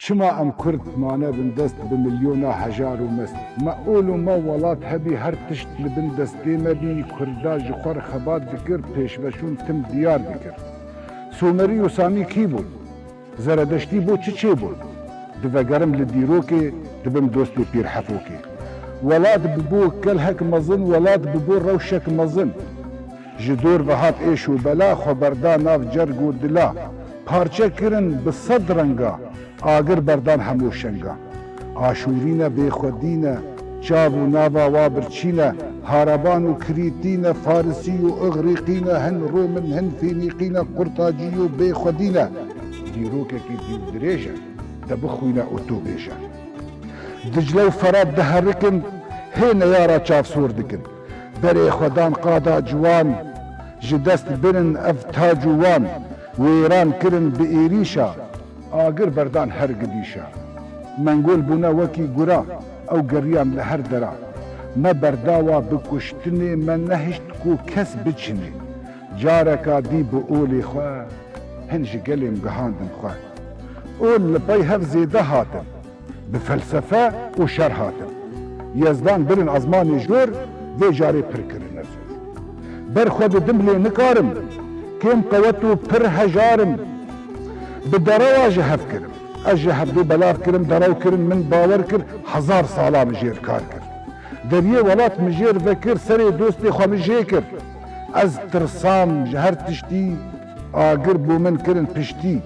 شما ام کرد مانه بندست بمليونا هجار و مست ما اولو ما ولات هبی هر تشت لبندستی مبی کردا جخور خبات دکر پیشوشون تم دیار دکر سومری و سامی کی بود؟ زردشتی بود چه بود؟ دفگرم لدیروکی دبم دوستی پیر حفوکی ولات ببو کلهک مزن ولات ببو روشک مزن جدور وهات ایش و بلا خبردا ناف جرگ و دلا پارچه کرن بصد رنگا آگر بردان همو شنگا آشورین بی خودین چاو و ناوا وابرچین هاربان و کریتین فارسی و اغریقین هن رومن هن فینیقین قرطاجی و بی خودین دیروکه که دیو دریجه دبخوین اوتو بیشه دجله و فراد دهرکن هین یارا چاف سور دکن بری خودان قادا جوان جدست برن افتا جوان ویران کرن به ایریشا آگر بردان هر گدیشا منگول بونا وکی گرا او گریام لهر درا ما برداوا بکشتنی من نهشت کو کس بچنی جارکا دی بو اولی خواه هنج گلیم گهاندم خواه اول لبای هف زیده هاتم بفلسفه و شر هاتم یزدان برن ازمان جور و جاری پر کرن ازور بر خود دملی نکارم کم قوتو پر هجارم بدروا جهف کرم از جهف دو بلاف کرم دراو کرم من باور کر هزار سالا مجیر کار کر دریه ولات مجیر وکر سر دوستی خوا مجیر کر از ترسام جهر تشتی آگر بو من کرن پشتی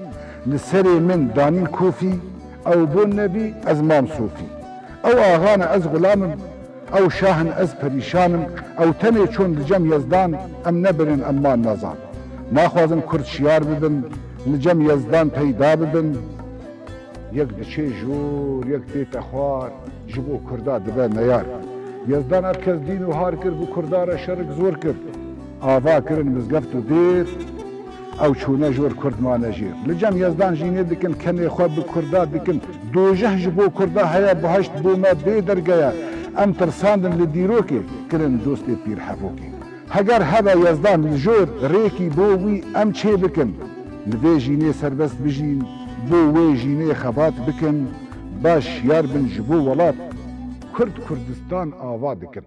لسر من دانین کوفی او بو نبی از مام صوفی او آغان از غلامم او شاهن از پریشانم او تنه چون لجم یزدان ام نبرن اما نازان ناخوازم کرد شیار ببن لجم یزدان پیدا ببن یک دچه جور یک دیت خوار جبو کردا دبه نیار یزدان ارکز دین و هار کرد بو کردار شرک زور کرد آوا کرن مزگفت و دیر او چونه جور کرد ما نجیر لجم یزدان جینه دکن کنی خواب بو کردا دکن دوجه جبو کردا هیا بهشت بو ما بی درگیا ام ترساندن لدیروکی کرن دوستی پیر حفوکی هگر هبا یزدان لجور ریکی بووی ام چه بکن لوی جینه سربست بجین بو وی جینه خبات بکن باش یار بن جبو ولات کرد کردستان آوا دکن